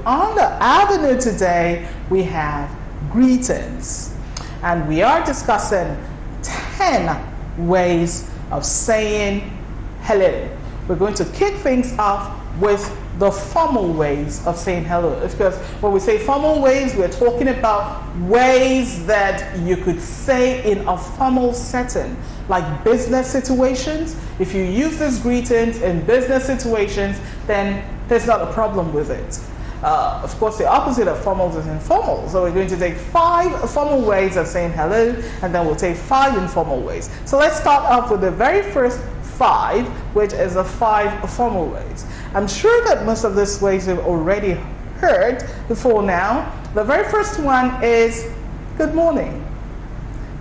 on the avenue today, we have greetings. And we are discussing 10 ways of saying hello. We're going to kick things off with the formal ways of saying hello. Because when we say formal ways, we're talking about ways that you could say in a formal setting, like business situations. If you use these greetings in business situations, then there's not a problem with it. Of course, the opposite of formal is informal. So we're going to take 5 formal ways of saying hello, and then we'll take 5 informal ways. So let's start off with the very first 5, which is the 5 formal ways. I'm sure that most of these ways you've already heard before now. The very first one is good morning.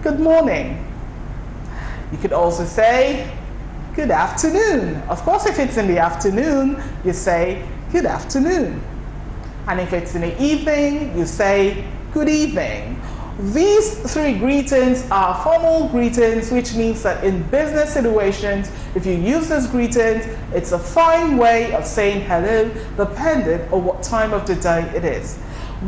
Good morning. You could also say good afternoon. Of course, if it's in the afternoon, you say good afternoon. And if it's in the evening, you say good evening. These 3 greetings are formal greetings, which means that in business situations, if you use these greetings, it's a fine way of saying hello, depending on what time of the day it is.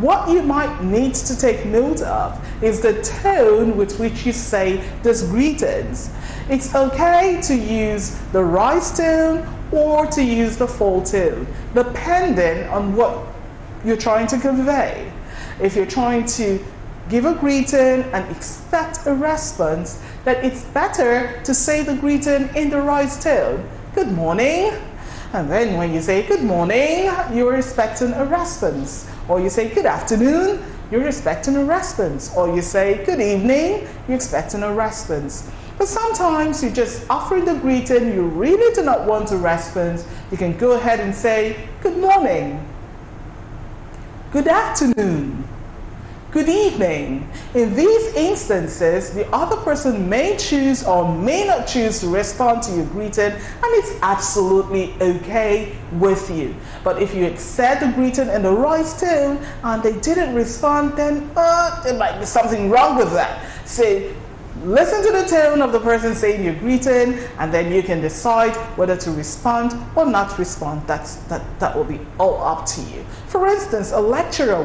What you might need to take note of is the tone with which you say these greetings. It's okay to use the rise tone or to use the fall tone, depending on what you're trying to convey. If you're trying to give a greeting and expect a response, then it's better to say the greeting in the rise tone. Good morning. And then when you say good morning, you're expecting a response. Or you say good afternoon, you're expecting a response. Or you say good evening, you're expecting a response. But sometimes you're just offering the greeting, you really do not want a response. You can go ahead and say good morning, good afternoon, good evening. In these instances, the other person may choose or may not choose to respond to your greeting, and it's absolutely okay with you. But if you had said the greeting in the right tone and they didn't respond, then there might be something wrong with that. So listen to the tone of the person saying your greeting, and then you can decide whether to respond or not respond. That will be all up to you. For instance, a lecturer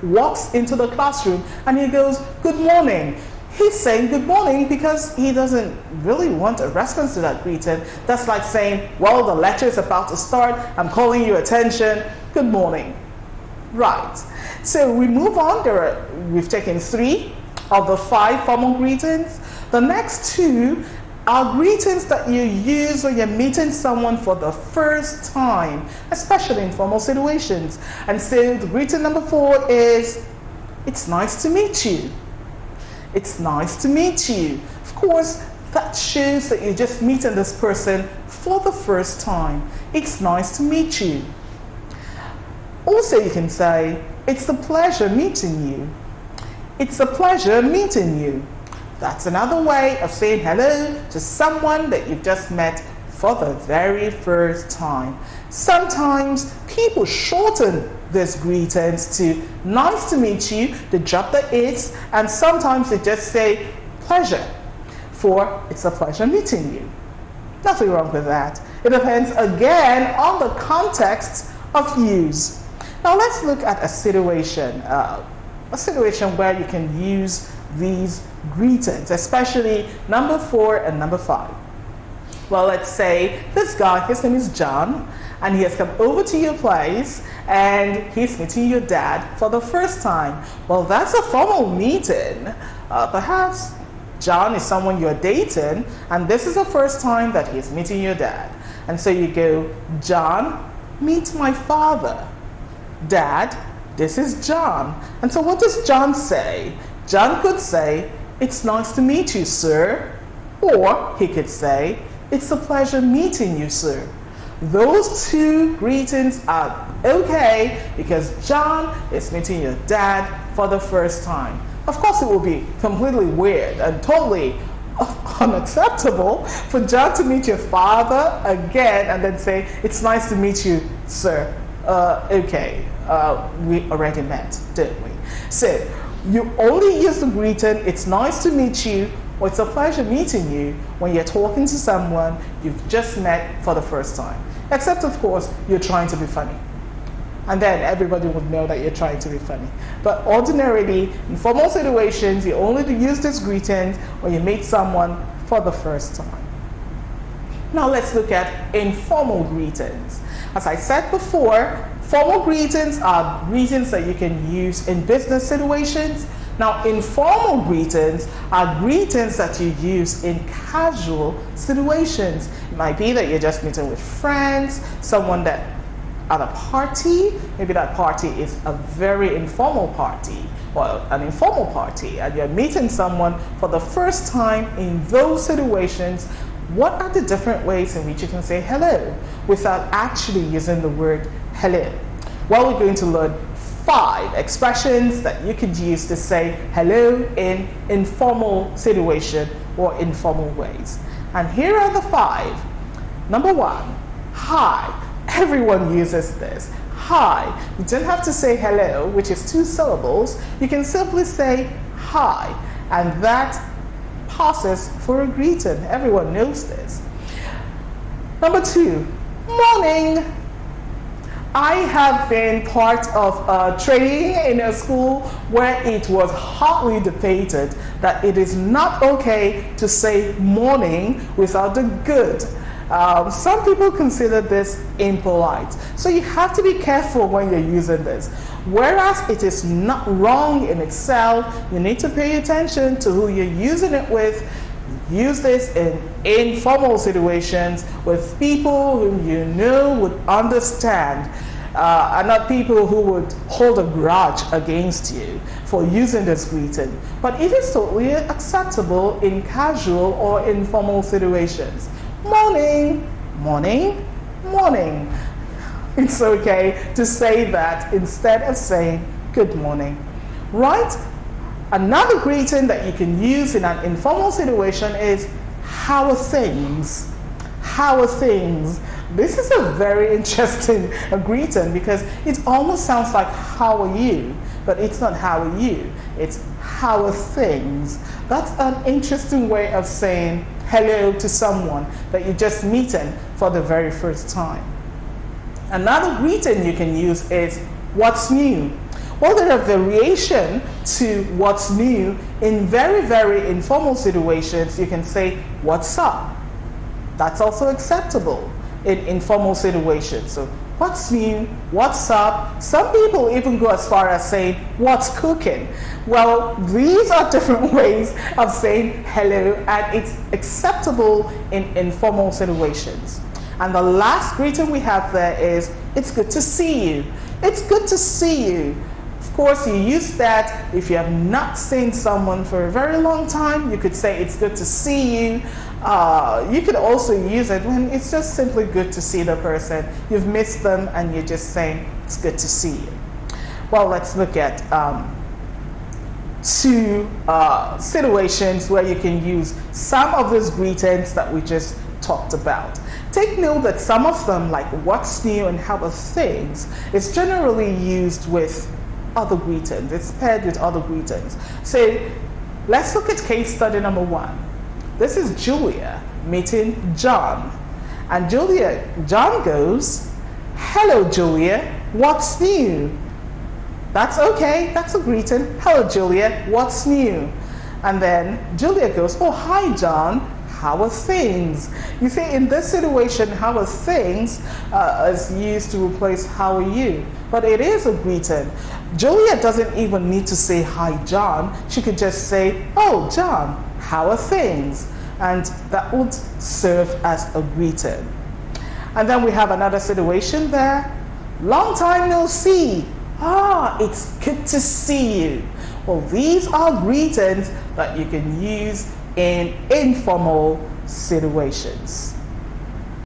walks into the classroom and he goes, good morning. He's saying good morning because he doesn't really want a response to that greeting. That's like saying, well, the lecture is about to start. I'm calling your attention. Good morning. Right. So we move on. We've taken 3 of the 5 formal greetings. The next 2 are greetings that you use when you're meeting someone for the first time, especially in formal situations. And so the greeting number 4 is, it's nice to meet you. It's nice to meet you. Of course, that shows that you're just meeting this person for the first time. It's nice to meet you. Also, you can say, it's a pleasure meeting you. It's a pleasure meeting you. That's another way of saying hello to someone that you've just met for the very first time. Sometimes people shorten these greetings to nice to meet you, they drop the it's, and sometimes they just say pleasure for it's a pleasure meeting you. Nothing wrong with that. It depends again on the context of use. Now let's look at a situation where you can use these greetings, especially number 4 and number 5. Well, let's say this guy, his name is John, and he has come over to your place and he's meeting your dad for the first time. Well, that's a formal meeting. Perhaps John is someone you're dating, and this is the first time that he's meeting your dad. And so you go, John, meet my father. Dad, this is John. And so what does John say? John could say, it's nice to meet you, sir. Or he could say, it's a pleasure meeting you, sir. Those 2 greetings are okay because John is meeting your dad for the first time. Of course, it will be completely weird and totally unacceptable for John to meet your father again and then say, it's nice to meet you, sir. Okay, we already met, didn't we? So you only use the greeting, it's nice to meet you, or it's a pleasure meeting you, when you're talking to someone you've just met for the first time. Except, of course, you're trying to be funny. and then everybody would know that you're trying to be funny. But ordinarily, in formal situations, you only use these greetings when you meet someone for the first time. Now let's look at informal greetings. As I said before, formal greetings are greetings that you can use in business situations. Now, informal greetings are greetings that you use in casual situations. It might be that you're just meeting with friends, someone that at a party, maybe that party is a very informal party or an informal party, and you're meeting someone for the first time. In those situations, what are the different ways in which you can say hello without actually using the word hello? Well, we're going to learn 5 expressions that you could use to say hello in informal situation or informal ways. And here are the 5. Number 1, hi. Everyone uses this. Hi. You don't have to say hello, which is 2 syllables. You can simply say hi, and that passes for a greeting. Everyone knows this. Number 2, morning. I have been part of training in a school where it was hotly debated that it is not okay to say morning without the good. Some people consider this impolite. So you have to be careful when you're using this. Whereas it is not wrong in itself, you need to pay attention to who you're using it with. Use this in informal situations with people whom you know would understand, and not people who would hold a grudge against you for using this greeting. But it is totally acceptable in casual or informal situations. Morning, morning, morning. It's okay to say that instead of saying good morning, right? Another greeting that you can use in an informal situation is how are things? How are things? This is a very interesting greeting because it almost sounds like how are you, but it's not how are you, it's how are things. That's an interesting way of saying hello to someone that you're just meeting for the very first time. Another greeting you can use is what's new. Well, there are variations to what's new. In very, very informal situations, you can say, what's up? That's also acceptable in informal situations. So, what's new? What's up? Some people even go as far as saying, what's cooking? Well, these are different ways of saying hello, and it's acceptable in informal situations. And the last greeting we have there is, it's good to see you. It's good to see you. Of course, you use that if you have not seen someone for a very long time. You could say it's good to see you. You could also use it when it's just simply good to see the person. You've missed them and you're just saying it's good to see you. Well, let's look at 2 situations where you can use some of those greetings that we just talked about. Take note that some of them, like what's new and how are things, is generally used with other greetings. It's paired with other greetings. So let's look at case study number 1. This is Julia meeting John. And John goes, hello Julia, what's new? That's okay, that's a greeting. Hello Julia, what's new? And then Julia goes, oh hi John, how are things? You see, in this situation, how are things is used to replace how are you? But it is a greeting. Julia doesn't even need to say hi John. She could just say, oh John, how are things? And that would serve as a greeting. And then we have another situation there. Long time no see. Ah, it's good to see you. Well, these are greetings that you can use in informal situations.